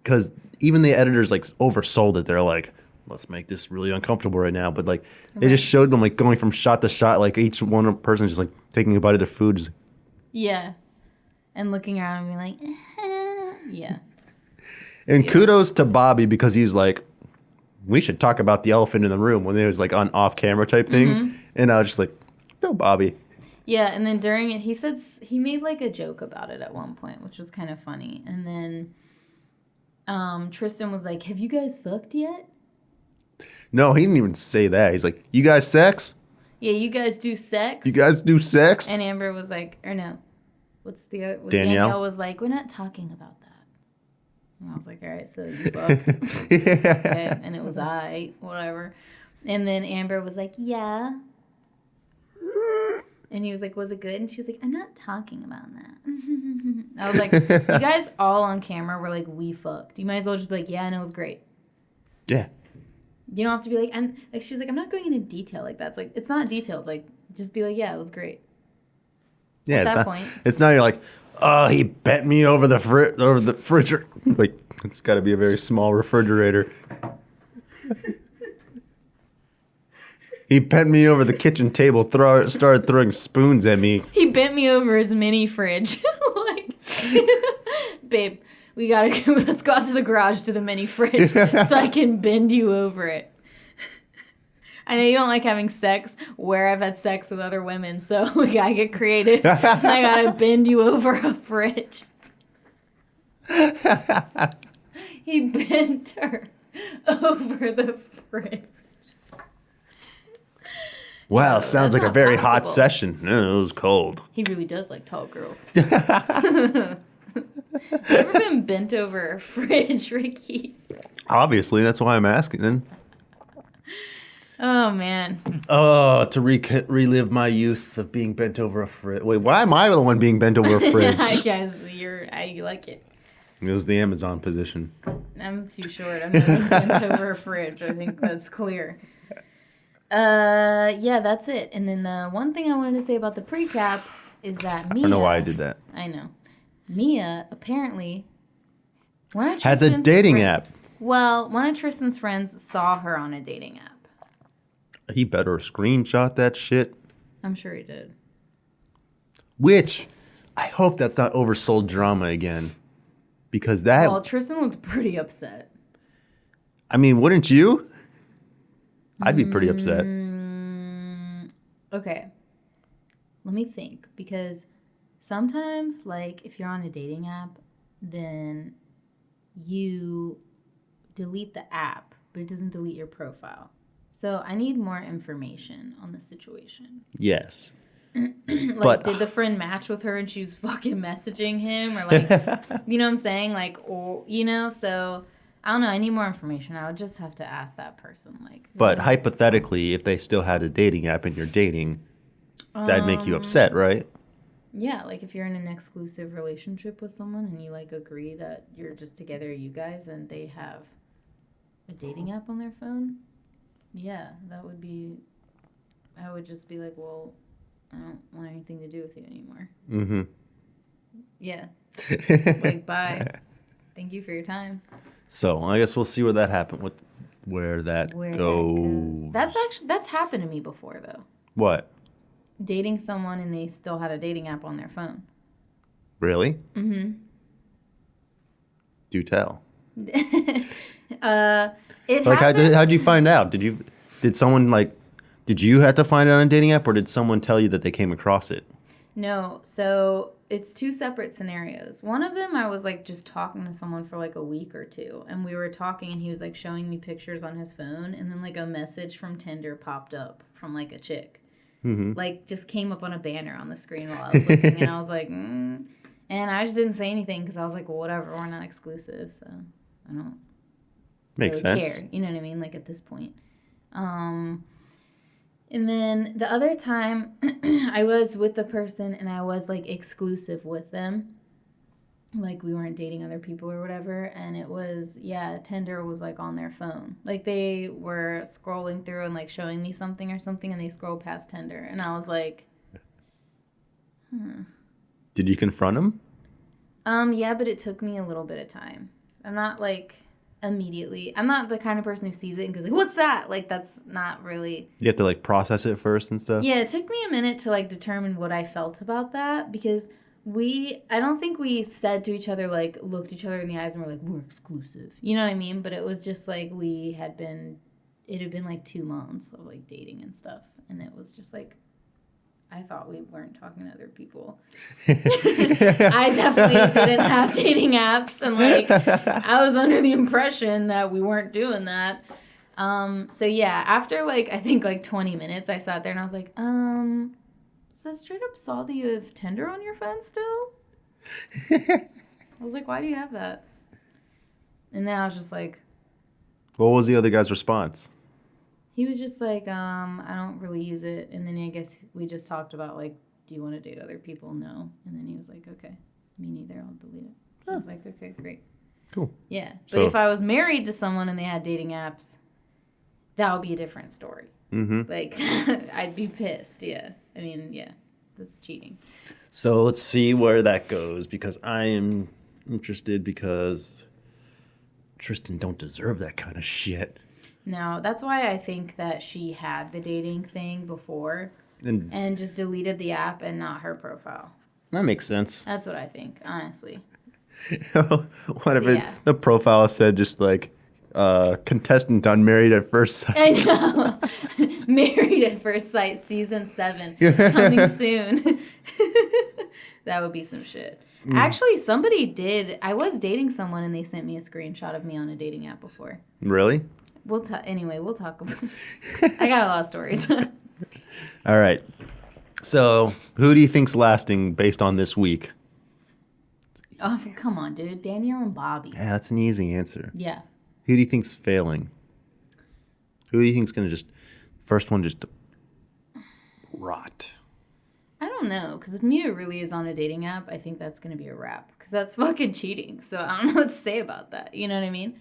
because even the editors, like, oversold it. They're like, let's make this really uncomfortable right now. But, like, they just showed them, like, going from shot to shot, like, each one person just, like, taking a bite of their food. Just, yeah. And looking around and being like, yeah. And kudos to Bobby, because he's like, we should talk about the elephant in the room, when it was like on off camera type thing. And I was just like, no, Bobby. Yeah. And then during it, he said he made like a joke about it at one point, which was kind of funny. And then Tristan was like, have you guys fucked yet? No, he didn't even say that. He's like, you guys sex? Yeah, you guys do sex? You guys do sex? And Amber was like, or no. Danielle? Danielle was like, we're not talking about that. And I was like, all right, so you fucked. Okay. And it was whatever. And then Amber was like, yeah. And he was like, was it good? And she's like, I'm not talking about that. I was like, you guys all on camera were like, we fucked. You might as well just be like, yeah, and it was great. Yeah. You don't have to be like, and like she was like, I'm not going into detail like that. It's like, it's not detailed. It's like, just be like, yeah, it was great. Yeah, at that point. It's not you're like, oh, he bent me over the refrigerator. Like, it's got to be a very small refrigerator. He bent me over the kitchen table, started throwing spoons at me. He bent me over his mini fridge. Like, babe, let's go out to the garage to the mini fridge so I can bend you over it. I know you don't like having sex where I've had sex with other women, so we gotta get creative. I gotta bend you over a fridge. He bent her over the fridge. Wow, No, sounds like a very hot session. No, it was cold. He really does like tall girls. Have you ever been bent over a fridge, Ricky? Obviously, that's why I'm asking then. Oh, man. Oh, to relive my youth of being bent over a fridge. Wait, why am I the one being bent over a fridge? I guess I like it. It was the Amazon position. I'm too short. I'm never bent over a fridge. I think that's clear. Yeah, that's it. And then the one thing I wanted to say about the pre-cap is that Mia... I don't know why I did that. I know. Mia, apparently... has a dating app. Well, one of Tristan's friends saw her on a dating app. He better screenshot that shit. I'm sure he did. Which, I hope that's not oversold drama again. Because that... Well, Tristan looks pretty upset. I mean, wouldn't you? I'd be pretty upset. Okay. Let me think. Because sometimes, like, if you're on a dating app, then you delete the app, but it doesn't delete your profile. So I need more information on the situation. Yes. Like, but did the friend match with her and she was fucking messaging him? Or, like, you know what I'm saying? Like, or, you know, so... I don't know. I need more information. I would just have to ask that person. Like, but hypothetically, if they still had a dating app and you're dating, that'd make you upset, right? Yeah, like if you're in an exclusive relationship with someone and you like agree that you're just together, you guys, and they have a dating app on their phone. Yeah, that would be. I would just be like, well, I don't want anything to do with you anymore. Mm-hmm. Yeah. Like, bye. Thank you for your time. So I guess we'll see where that happened with where that That goes. That's happened to me before, though. What? Dating someone and they still had a dating app on their phone. Really? Mm-hmm. Do tell. It Like, happened. how'd you find out? Did you have to find out on a dating app, or did someone tell you that they came across it? No, so it's two separate scenarios. One of them, I was like just talking to someone for like a week or two, and we were talking, and he was like showing me pictures on his phone, and then like a message from Tinder popped up from like a chick. Mm-hmm. Like just came up on a banner on the screen while I was looking, and I was like, and I just didn't say anything because I was like, well, whatever, we're not exclusive, so I don't Makes really sense. care. You know what I mean? Like at this point. And then the other time, I was with the person and I was like exclusive with them. Like we weren't dating other people or whatever. And it was, Tinder was like on their phone. Like they were scrolling through and like showing me something or something, and they scrolled past Tinder. And I was like, Did you confront him? Yeah, but it took me a little bit of time. I'm not like immediately. I'm not the kind of person who sees it and goes like, what's that? Like that's not really. You have to like process it first and stuff? Yeah, it took me a minute to like determine what I felt about that, because I don't think we said to each other, like looked each other in the eyes and were like, we're exclusive. You know what I mean? But it was just like it had been like 2 months of like dating and stuff. And it was just like, I thought we weren't talking to other people. I definitely didn't have dating apps, and like I was under the impression that we weren't doing that. So yeah, after like I think like 20 minutes, I sat there and I was like, so I straight up saw that you have Tinder on your phone still. I was like, why do you have that? And then I was just like, What was the other guy's response? he was just like, I don't really use it. And then I guess we just talked about, like, do you want to date other people? No. And then he was like, okay, me neither. I'll delete it. I was like, okay, great. Cool. Yeah. But if I was married to someone and they had dating apps, that would be a different story. Mm-hmm. Like, I'd be pissed. Yeah. I mean, yeah, that's cheating. So let's see where that goes, because I am interested, because Tristan don't deserve that kind of shit. No, that's why I think that she had the dating thing before and just deleted the app and not her profile. That makes sense. That's what I think, honestly. What if the profile said just like, contestant on Married at First Sight? I know. Married at First Sight, season 7, coming soon. That would be some shit. Actually, somebody did. I was dating someone and they sent me a screenshot of me on a dating app before. Really? We'll talk about I got a lot of stories. All right. So, who do you think's lasting based on this week? Oh, come on, dude. Danielle and Bobby. Yeah, that's an easy answer. Yeah. Who do you think's failing? Who do you think's going to first one just rot? I don't know, because if Mia really is on a dating app, I think that's going to be a wrap, because that's fucking cheating. So I don't know what to say about that. You know what I mean?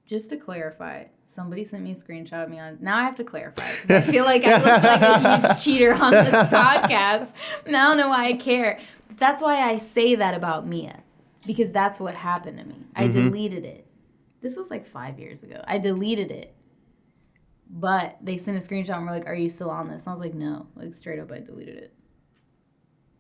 Just to clarify, somebody sent me a screenshot of me on. Now I have to clarify, because I feel like I look like a huge cheater on this podcast. And I don't know why I care. But that's why I say that about Mia, because that's what happened to me. I deleted it. This was like 5 years ago. I deleted it. But they sent a screenshot and were like, are you still on this? And I was like, no. Like, straight up, I deleted it.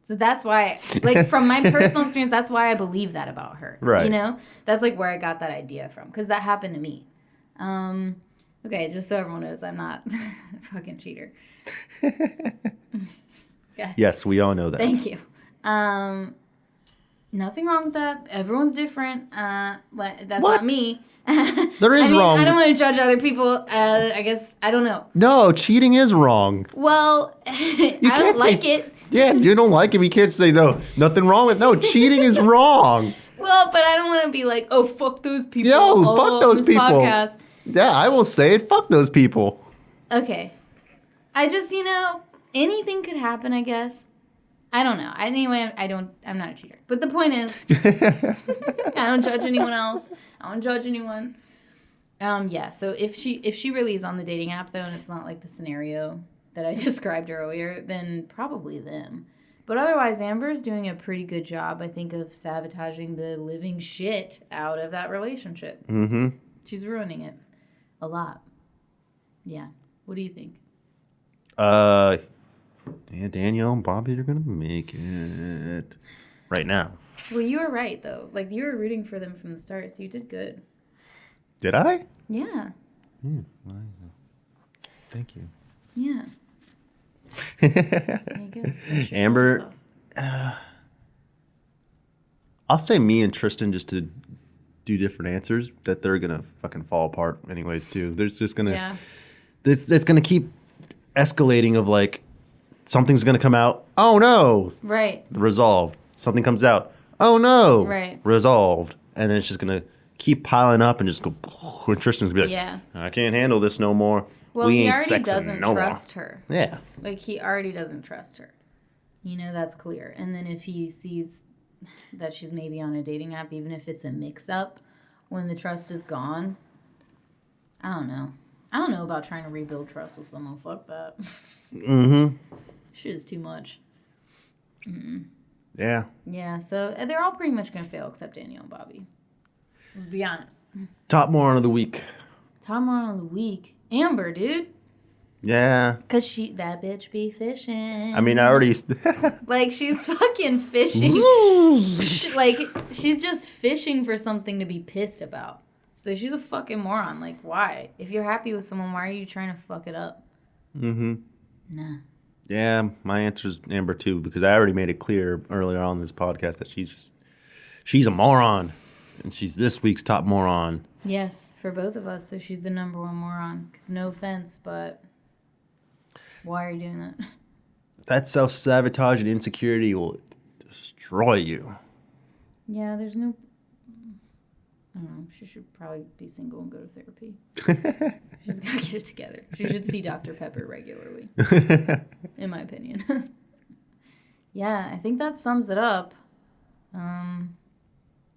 So that's why, like, from my personal experience, that's why I believe that about her. Right. You know? That's, like, where I got that idea from. Because that happened to me. Okay, just so everyone knows, I'm not a fucking cheater. Yeah. Yes, we all know that. Thank you. Nothing wrong with that. Everyone's different. But that's not me. There is wrong. I don't want to judge other people. I guess, I don't know. No, cheating is wrong. Well, I don't like it. Yeah, you don't like it. You can't say no. Nothing wrong with. No, cheating is wrong. Well, but I don't want to be like, oh, fuck those people. Yo, fuck those people. Podcast. Yeah, I will say it. Fuck those people. Okay. I just, anything could happen, I guess. I don't know. Anyway, I'm not a cheater. But the point is, I don't judge anyone else. I don't judge anyone. Yeah, so if she really is on the dating app, though, and it's not like the scenario that I described earlier, then probably them. But otherwise, Amber's doing a pretty good job, I think, of sabotaging the living shit out of that relationship. Mm-hmm. She's ruining it a lot. Yeah. What do you think? Yeah, Danielle and Bobby are going to make it right now. Well, you were right, though. Like, you were rooting for them from the start, so you did good. Did I? Yeah. Well, thank you. Yeah. There you go. Amber, I'll say me and Tristan just to do different answers that they're going to fucking fall apart anyways, too. There's just going to... Yeah. It's going to keep escalating of, like, something's going to come out. Oh, no. Right. Resolved. Something comes out. Oh, no. Right. Resolved. And then it's just going to keep piling up and just go... And Tristan's going to be like, yeah. I can't handle this no more. Well, we he ain't already sexing doesn't no trust more. her. Yeah. Like, he already doesn't trust her. You know, that's clear. And then if he sees that she's maybe on a dating app, even if it's a mix-up, when the trust is gone, I don't know. I don't know about trying to rebuild trust with someone. Fuck that. Mm-hmm. Shit is too much. Mm-mm. Yeah. Yeah, so they're all pretty much going to fail except Danielle and Bobby. Let's be honest. Top moron of the week. Top moron of the week. Amber, dude. Yeah. Because that bitch be fishing. I mean, I already... Like, she's fucking fishing. Like, she's just fishing for something to be pissed about. So she's a fucking moron. Like, why? If you're happy with someone, why are you trying to fuck it up? Mm-hmm. Nah. Yeah, my answer's Amber, too, because I already made it clear earlier on in this podcast that she's a moron. And she's this week's top moron. Yes, for both of us. So she's the number one moron. Because no offense, but why are you doing that? That self-sabotage and insecurity will destroy you. Yeah, there's no... I don't know. She should probably be single and go to therapy. She's got to get it together. She should see Dr. Pepper regularly. In my opinion. Yeah, I think that sums it up.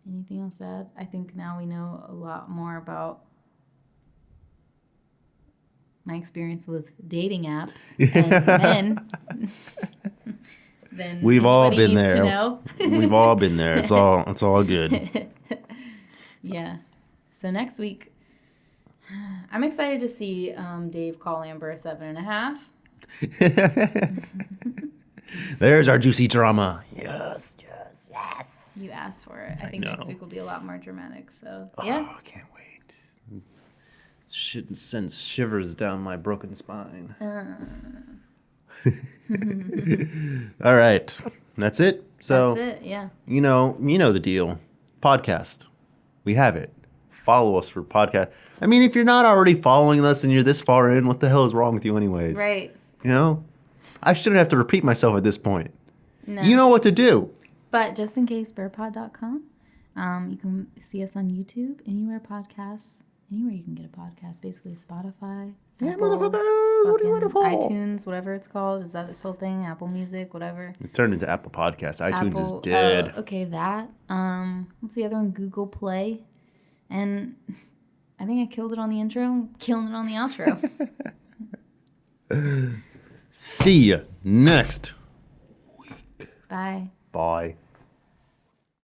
Anything else to add? I think now we know a lot more about my experience with dating apps and men. Than We've all been needs there. to know. We've all been there. It's all good. Yeah. So next week, I'm excited to see Dave call Amber a 7.5. There's our juicy drama. Yes. You asked for it. I think next week will be a lot more dramatic. So yeah. Oh, I can't wait. Shouldn't send shivers down my broken spine. All right. That's it. So that's it. Yeah. You know the deal. Podcast. We have it. Follow us for podcast. I mean, if you're not already following us and you're this far in, what the hell is wrong with you anyways? Right. You know? I shouldn't have to repeat myself at this point. No. You know what to do. But just in case, berpod.com. You can see us on YouTube, anywhere you can get a podcast. Basically, Spotify, Yeah, Apple, motherfuckers. What do you want to follow? iTunes, whatever it's called. Is that still a thing? Apple Music, whatever. It turned into Apple Podcasts. iTunes is dead. Okay, that. What's the other one? Google Play. And I think I killed it on the intro. I'm killing it on the outro. See ya next week. Bye. Bye.